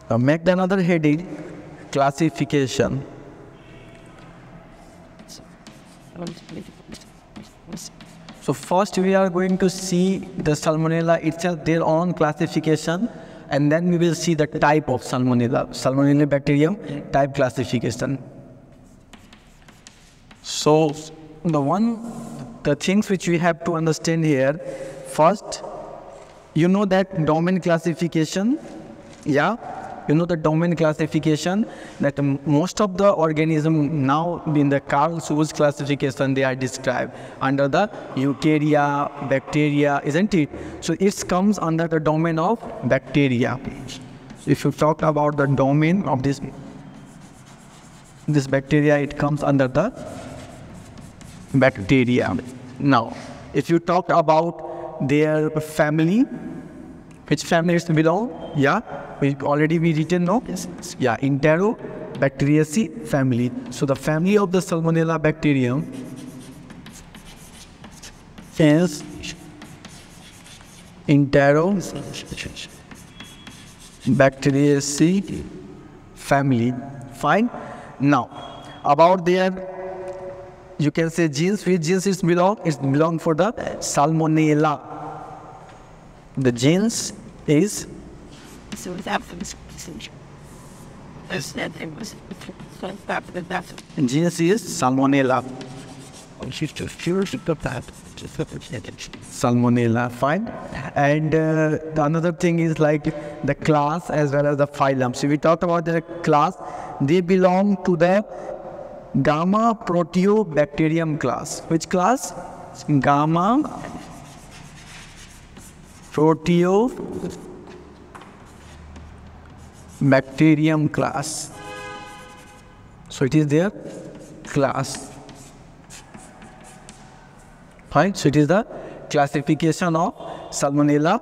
Now make another heading, classification. So first we are going to see the Salmonella itself, their own classification, and then we will see the type of Salmonella, Salmonella bacterium type classification. So the things which we have to understand here, first, you know that domain classification, yeah? You know the domain classification, that most of the organism now in the Carl Suess classification, they are described under the eukarya, bacteria, isn't it? So it comes under the domain of bacteria. If you talk about the domain of this bacteria, it comes under the bacteria. Now, if you talk about their family, which family it belong? Yeah, we written, no? Yes. Yeah, Enterobacteriaceae family. So the family of the Salmonella bacterium is Enterobacteriaceae family. Fine. Now, about their, you can say genes. Which genes it belong? It belong for the Salmonella. The genes is genes is Salmonella. Salmonella, fine. And the another thing is like the class as well as the phylum. So we talked about the class. They belong to the Gamma Proteobacterium class. Which class? Gamma Proteobacterium class. So it is their class. Fine. So it is the classification of Salmonella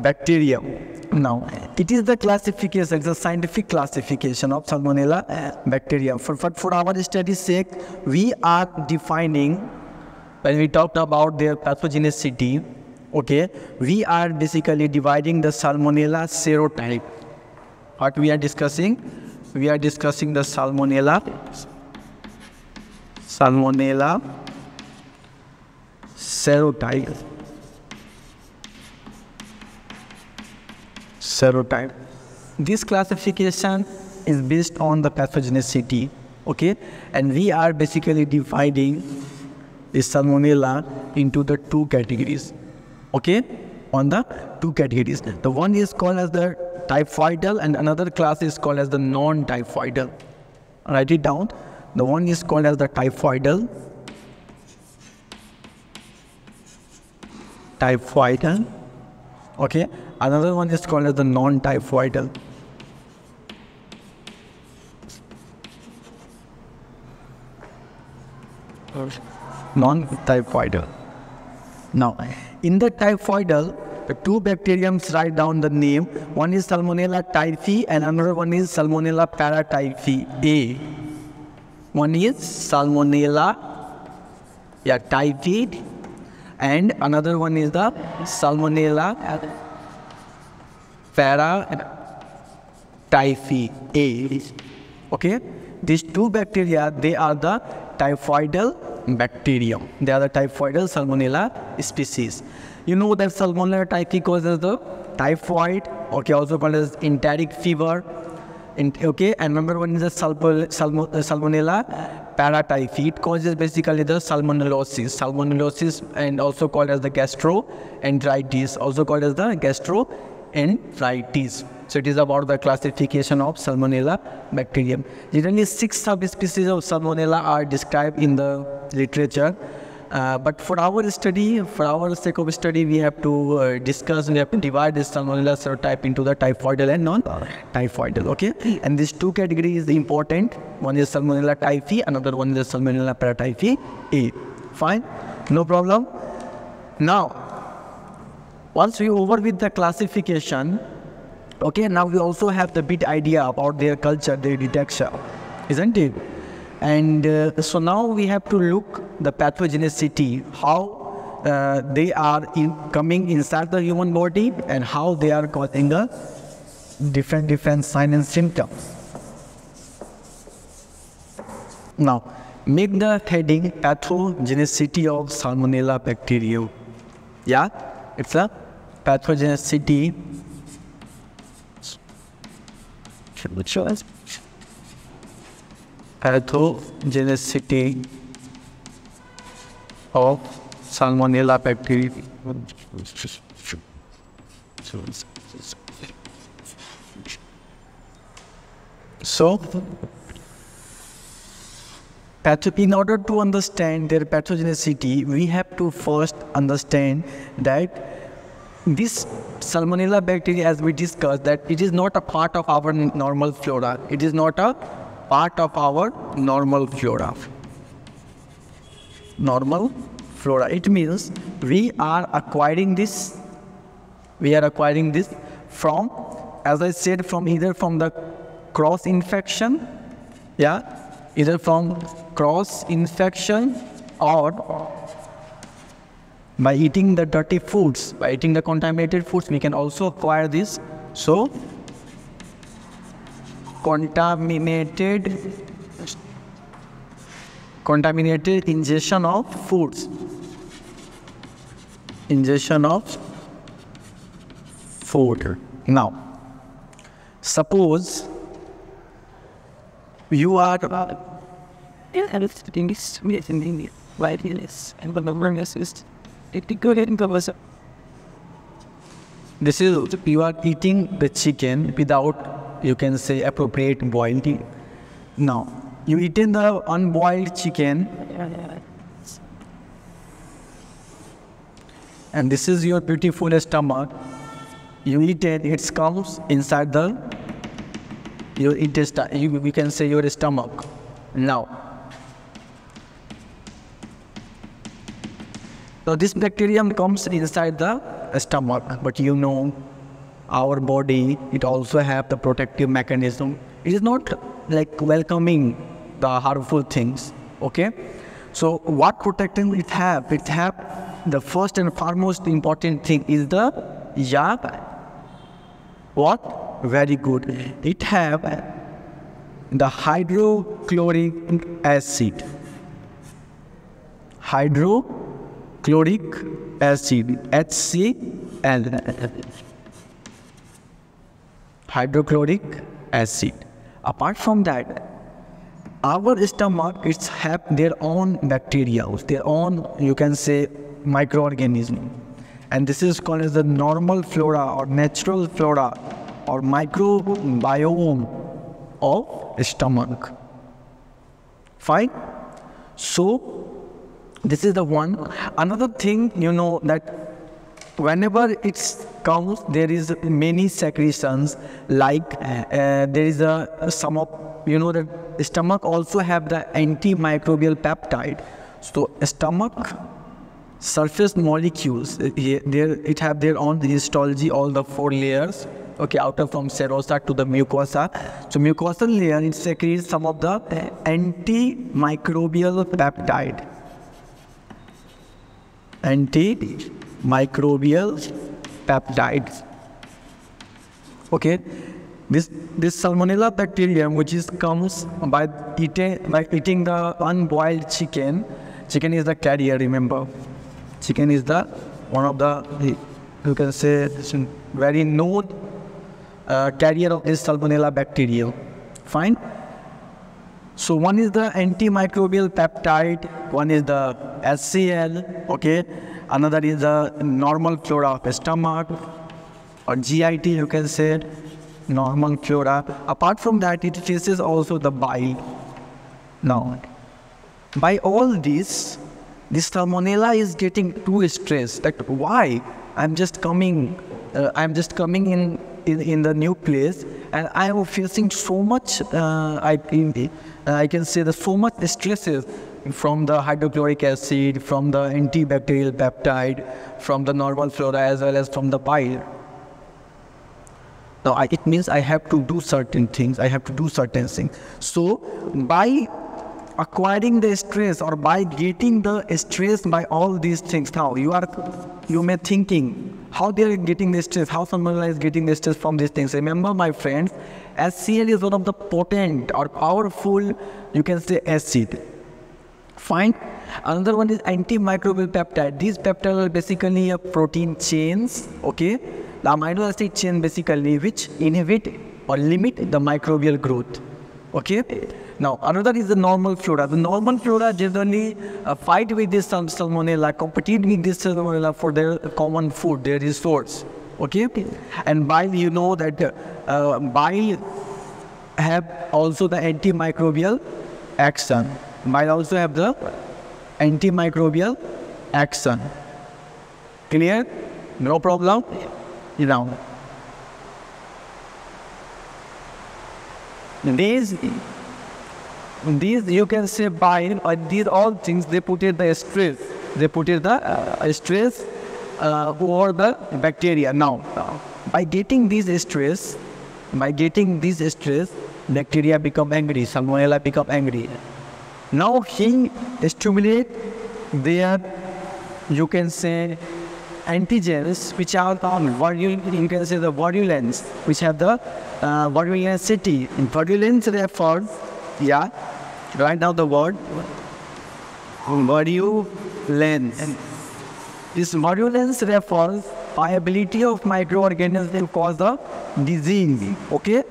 bacterium. Now, it is the classification, the scientific classification of Salmonella bacterium. For our study's sake, we are defining, when we talked about their pathogenicity, okay, we are basically dividing the Salmonella serotype. What we are discussing? We are discussing the Salmonella serotype. This classification is based on the pathogenicity, okay, and we are basically dividing the Salmonella into the two categories. Okay, on the two categories. The one is called as the typhoidal and another class is called as the non-typhoidal. Write it down. The one is called as the typhoidal. Okay. Another one is called as the non-typhoidal. Non-typhoidal. Now, in the typhoidal, the two bacteriums, write down the name. One is Salmonella typhi and another one is Salmonella paratyphi A. One is Salmonella typhi and another one is the Salmonella paratyphi A. Okay, these two bacteria, they are the typhoidal bacterium. They are the typhoidal Salmonella species. You know that Salmonella typhi causes the typhoid, okay, also called as enteric fever. Okay, and number one is the Salmonella paratyphi. It causes basically the salmonellosis, and also called as the gastroenteritis, also called as the gastroenteritis. So it is about the classification of Salmonella bacterium. Generally, 6 subspecies of Salmonella are described in the literature. But for our study, for our sake of study, we have to discuss, we have to divide this Salmonella serotype into the typhoidal and non-typhoidal, okay? And these two categories are important. One is Salmonella typhi, another one is Salmonella paratyphi A. Fine? No problem? Now, once we over with the classification, okay, now we also have the bit idea about their culture, their detection, isn't it? And so now we have to look the pathogenicity, how they are coming inside the human body and how they are causing the different signs and symptoms. Now, make the heading pathogenicity of Salmonella bacterium. Yeah, it's a pathogenicity. Pathogenicity of Salmonella bacteria. So, in order to understand their pathogenicity, we have to first understand that this Salmonella bacteria, as we discussed, that it is not a part of our normal flora. It is not a part of our normal flora. Normal flora. It means we are acquiring this. We are acquiring this from, as I said, from either from the cross infection, yeah, either from cross infection or by eating the dirty foods, by eating the contaminated foods, we can also acquire this. So, contaminated ingestion of foods. Ingestion of food. Now, suppose you are this is, you are eating the chicken without, you can say, appropriate boiling. Now, you eating the unboiled chicken, and this is your beautiful stomach. You eat it, it comes inside your intestine, we can say your stomach. Now, so this bacterium comes inside the stomach, but you know, our body, it also have the protective mechanism. It is not like welcoming the harmful things, okay? So what protection it have? It have the first and foremost important thing is the what? Very good. It have the hydrochloric acid. Hydrochloric acid, HCl. Hydrochloric acid. Apart from that, our stomach, it's have their own bacteria, their own, you can say, microorganism. And this is called as the normal flora or natural flora or microbiome of stomach. Fine? So, this is the one. Another thing, you know, that whenever it comes, there is many secretions, like there is some of, you know, the stomach also have the antimicrobial peptide. So, stomach surface molecules, it have their own histology, all the 4 layers, okay, outer from serosa to the mucosa. So mucosal layer, it secretes some of the antimicrobial peptide. Antimicrobial peptides. Okay, this Salmonella bacterium, which is comes by eating the unboiled chicken. Chicken is the carrier, remember. Chicken is the one of the, you can say, very known carrier of this Salmonella bacterium. Fine. So one is the antimicrobial peptide, one is the HCl, okay. Another is the normal flora of the stomach, or GIT, you can say, normal flora. Apart from that, it faces also the bile. Now, by all this Salmonella is getting too stressed. That why I'm just coming in the new place, and I am facing so much. I can say that so much stresses from the hydrochloric acid, from the antibacterial peptide, from the normal flora, as well as from the bile. Now, it means I have to do certain things. I have to do certain things. So, by acquiring the stress or by getting the stress by all these things. Now you may thinking how they are getting the stress, how someone is getting the stress from these things. Remember, my friends, HCl is one of the potent or powerful, you can say, acid. Fine. Another one is antimicrobial peptide. These peptides are basically a protein chains, okay? The amino acid chain basically which inhibit or limit the microbial growth, okay? Now, another is the normal flora. The normal flora generally fight with this salmonella, compete with this salmonella for their common food, their resource, okay? And bile, you know that bile have also the antimicrobial action. Bile also have the antimicrobial action. Clear? No problem? Now, these you can say bile, or these all things, they put it the stress. They put it the stress over the bacteria. Now, by getting this stress, bacteria become angry, Salmonella become angry. Now he stimulate their, you can say, antigens, which are you can say the virulence, which have the virulency. Virulence refers, yeah, write down the word virulence. And this virulence refers by ability of microorganisms to cause the disease. Okay,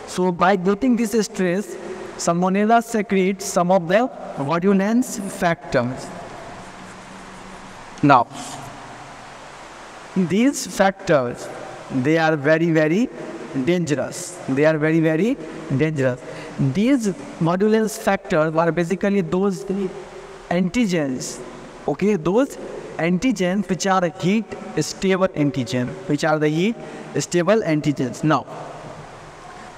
so by getting this stress, Salmonella secretes some of the virulence factors. Now, these factors, they are very, very dangerous. They are very, very dangerous. These virulence factors are basically those antigens, okay, those antigens which are heat stable antigen, which are the heat stable antigens. Now,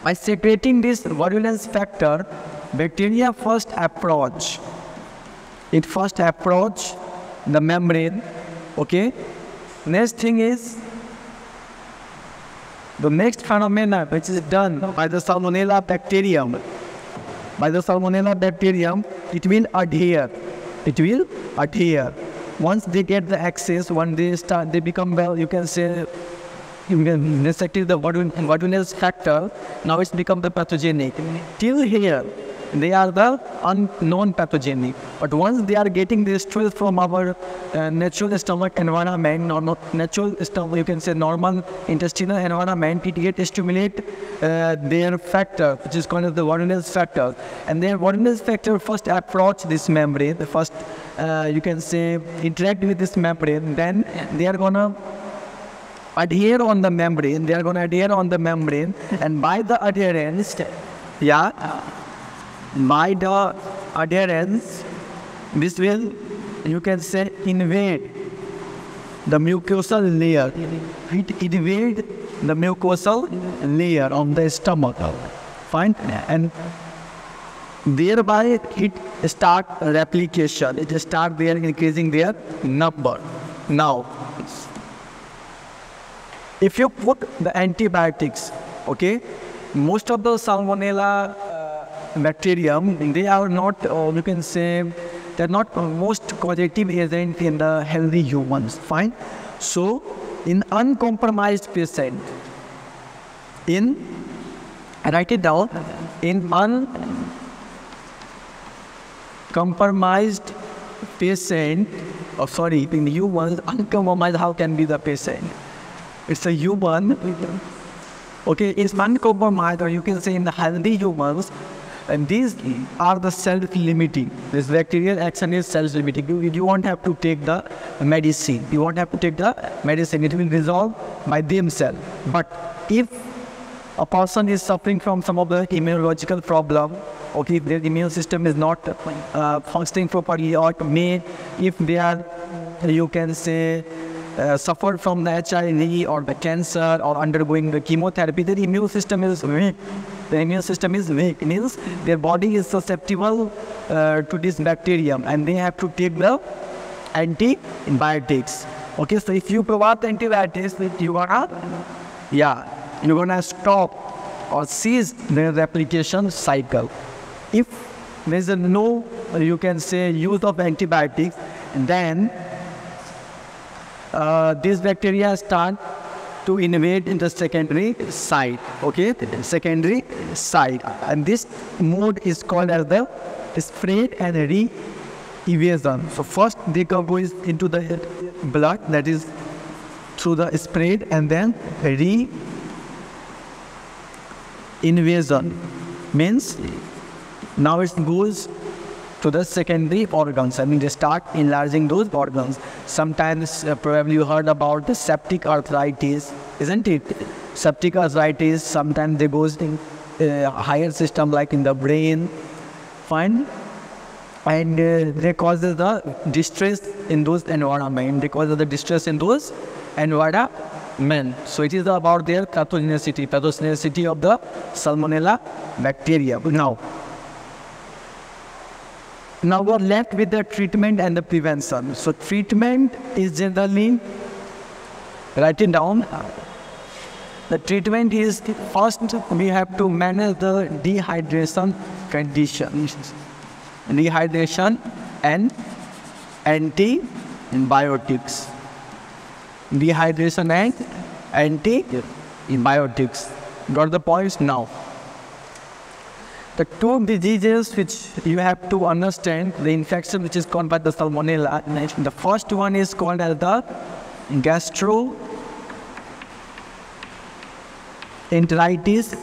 by secreting this virulence factor, bacteria first approach the membrane, okay. Next thing is, the next phenomena which is done by the Salmonella bacterium. It will adhere. Once they get the access, when they become, well, you can say, secrete the virulence factor. Now it's become the pathogenic. Till here, they are the unknown pathogenic. But once they are getting the stress from our natural stomach environment, or natural stomach, you can say normal intestinal environment, it gets stimulate their factor, which is called as the virulence factor. And their virulence factor first approach this membrane, the first, you can say, interact with this membrane, then they are gonna adhere on the membrane, and by the adherence, this will, you can say, invade the mucosal layer. It invade the mucosal layer of the stomach. Fine? And thereby it start replication. It start there increasing their number. Now, if you put the antibiotics, okay, most of the Salmonella bacterium, they are not, you can say, they're not most causative agent in the healthy humans. Fine. So, in uncompromised patient, write it down, in uncompromised patient, in humans, uncompromised, how can be the patient? It's a human, okay, it's uncompromised, or you can say in the healthy humans, and these are the self-limiting. This bacterial action is self-limiting. You won't have to take the medicine. It will resolve by themselves. But if a person is suffering from some of the immunological problem, okay, if their immune system is not functioning properly, or if they are, you can say, suffered from the HIV or the cancer or undergoing the chemotherapy, their immune system is weak. It means their body is susceptible to this bacterium, and they have to take the antibiotics. Okay, so if you provide the antibiotics, you're gonna stop or cease the replication cycle. If there is no, you can say, use of antibiotics, then these bacteria start to invade in the secondary site, okay, secondary site, and this mode is called as the spread and re-evasion. So first they go into the blood, that is through the spread, and then re-invasion means now it goes to the secondary organs. I mean, they start enlarging those organs. Sometimes probably you heard about the septic arthritis, isn't it? Septic arthritis, sometimes they goes in higher system like in the brain, fine, and they causes the distress in those environment. They cause the distress in those environment. So it is about their pathogenicity of the Salmonella bacteria. Now we're left with the treatment and the prevention. So treatment is generally, write it down. The treatment is, first we have to manage the dehydration conditions. Dehydration and antibiotics. Dehydration and antibiotics. Got the points now? The two diseases which you have to understand, the infection which is caused by the Salmonella, the first one is called as the gastroenteritis.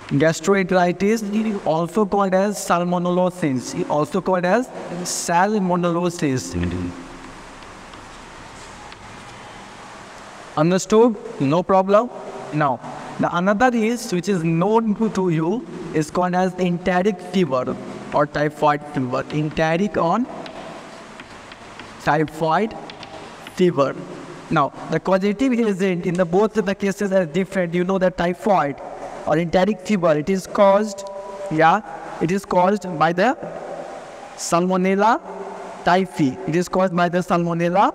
Gastroenteritis, also called as salmonellosis. Also called as salmonellosis. Understood? No problem? Now, the another is, which is known to you, is called as enteric fever or typhoid fever. Enteric on typhoid fever. Now, the causative agent in the both of the cases are different. You know that typhoid or enteric fever, it is caused, it is caused by the Salmonella typhi. It is caused by the Salmonella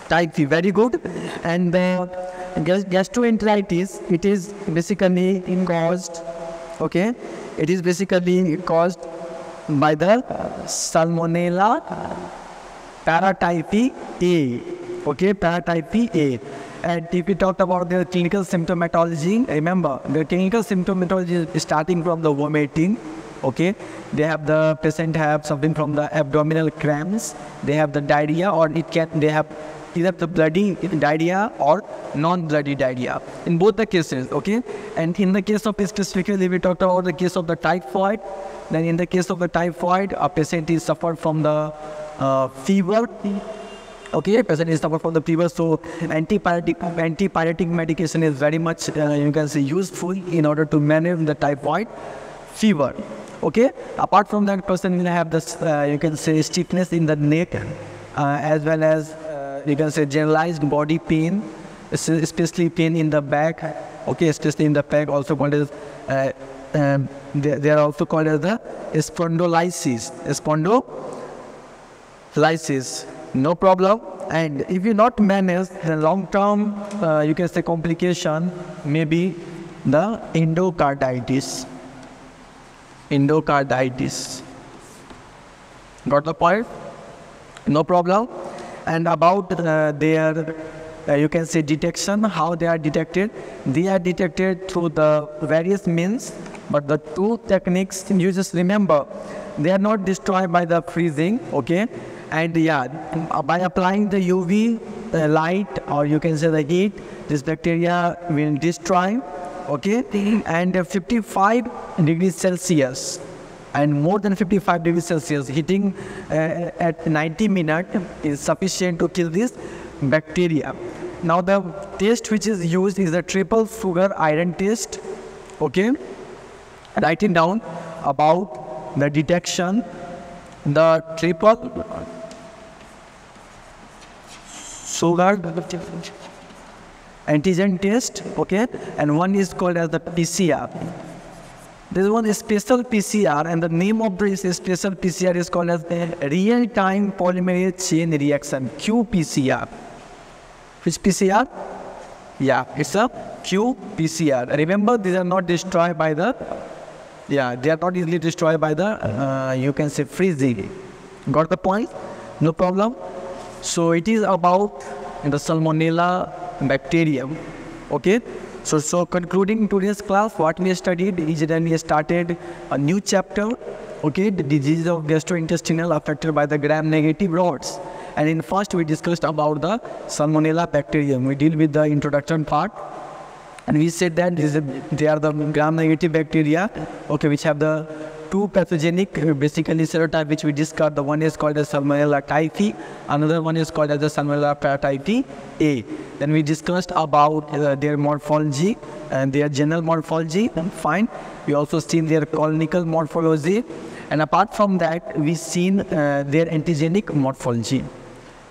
typhi. Very good. And the gastroenteritis, it is basically caused, okay, it is basically caused by the Salmonella paratype A, okay, paratype A. And if we talked about the clinical symptomatology, remember the clinical symptomatology is starting from the vomiting, okay, the patient have something from the abdominal cramps, they have the diarrhea, or they have either the bloody diarrhea or non-bloody diarrhea in both the cases, okay. And in the case of specifically, we talked about the case of the typhoid. Then in the case of the typhoid, a patient is suffered from the fever, okay, patient is suffered from the fever. So antipyretic medication is very much you can say useful in order to manage the typhoid fever, okay. Apart from that, person will have this you can say stiffness in the neck, as well as you can say generalized body pain, especially pain in the back, okay, especially in the back, also called as they are also called as the spondylolysis. No problem. And if you not manage, the long-term you can say complication may be the endocarditis. Got the point? No problem. And about their you can say detection, how they are detected. They are detected through the various means, but the two techniques you just remember, they are not destroyed by the freezing, okay. And by applying the UV light, or you can say the heat, this bacteria will destroy, okay. And 55 degrees Celsius and more than 55 degrees Celsius heating at 90 minutes is sufficient to kill this bacteria. Now the test which is used is the triple sugar iron test, okay. Write it down about the detection, the triple sugar antigen test, okay, and one is called as the PCR. This one is special PCR, and the name of this special PCR is called as the real-time polymerase chain reaction, qPCR. Which PCR? Yeah, it's a qPCR. Remember, these are not destroyed by the Yeah, they are not easily destroyed by the, you can say, freezing. Got the point? No problem. So it is about the Salmonella bacterium. Okay. So concluding today's class, what we studied is then we started a new chapter. Okay, the disease of gastrointestinal affected by the gram-negative rods. And in first we discussed about the Salmonella bacterium. We deal with the introduction part. And we said that they are the gram-negative bacteria, okay, which have the two pathogenic, basically serotype, which we discussed. The one is called as Salmonella typhi, another one is called as the Salmonella typhi A. Then we discussed about their morphology and their general morphology. Fine. We also seen their colonical morphology, and apart from that, we seen their antigenic morphology.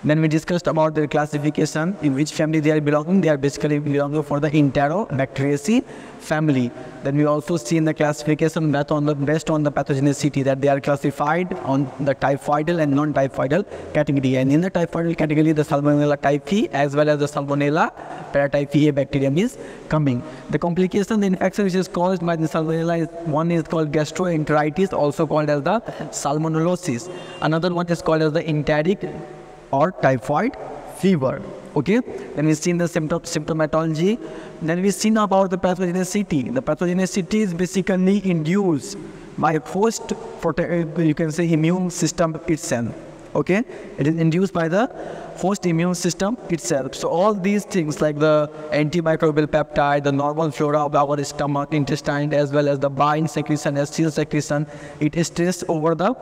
Then we discussed about their classification, in which family they are belonging. They are basically belonging for the Enterobacteriaceae family. Then we also seen the classification based on the pathogenicity, that they are classified on the typhoidal and non-typhoidal category. And in the typhoidal category, the Salmonella typhi as well as the Salmonella paratyphi bacterium is coming. The complication, the infection which is caused by the Salmonella, one is called gastroenteritis, also called as the salmonellosis. Another one is called as the enteric or typhoid fever. Okay, then we've seen the symptomatology. Then we've seen about the pathogenicity. The pathogenicity is basically induced by host, you can say, immune system itself. Okay, it is induced by the host immune system itself. So all these things like the antimicrobial peptide, the normal flora of our stomach, intestine, as well as the bile secretion, acetyl secretion, it is stressed over the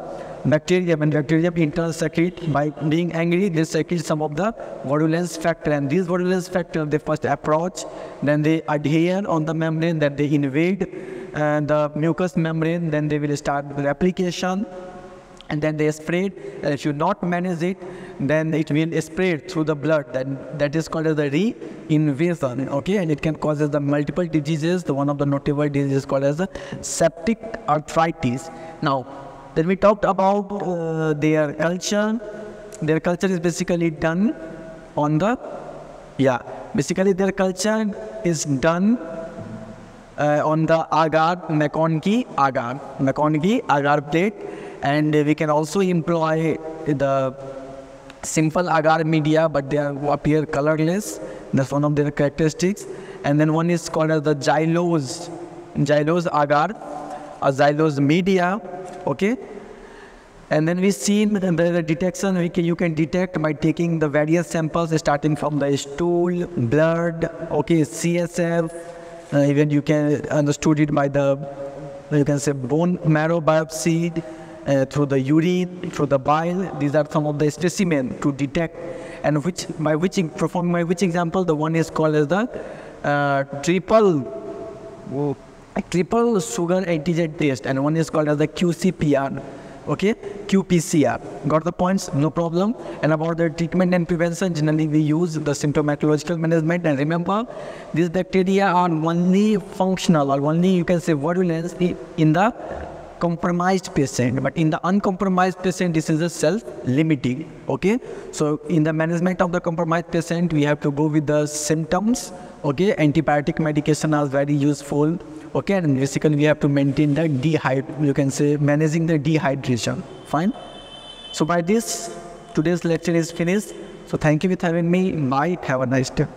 bacterium, and bacterium in turn secrete, by being angry, they secrete some of the virulence factor, and these virulence factor, they first approach, then they adhere on the membrane, then they invade the mucous membrane, then they will start replication, and then they spread. And if you not manage it, then it will spread through the blood. That is called as the reinvasion. Okay, and it can cause the multiple diseases. The one of the notable diseases called as the septic arthritis. Now, then we talked about their culture. Their culture is basically done on the, basically their culture is done on the agar, McConaughey agar plate. And we can also employ the simple agar media, but they appear colorless. That's one of their characteristics. And then one is called as the xylose agar, or xylose media. Okay. And then we see the detection. You can detect by taking the various samples, starting from the stool, blood, okay, CSF. Even you can understood it by the, you can say, bone marrow biopsy. Through the urine, through the bile. These are some of the specimens to detect, and performing by which example, the one is called as the triple sugar antigen test, and one is called as the QCPR. Okay, QPCR. Got the points? No problem. And about the treatment and prevention, generally we use the symptomatological management. And remember, these bacteria are only functional, or only, you can say, virulence in the compromised patient, but in the uncompromised patient, this is a self-limiting. Okay, so in the management of the compromised patient, we have to go with the symptoms. Okay, antibiotic medication are very useful. Okay, and basically we have to maintain the you can say, managing the dehydration. Fine. So by this, today's lecture is finished. So thank you for having me. Bye. Have a nice day.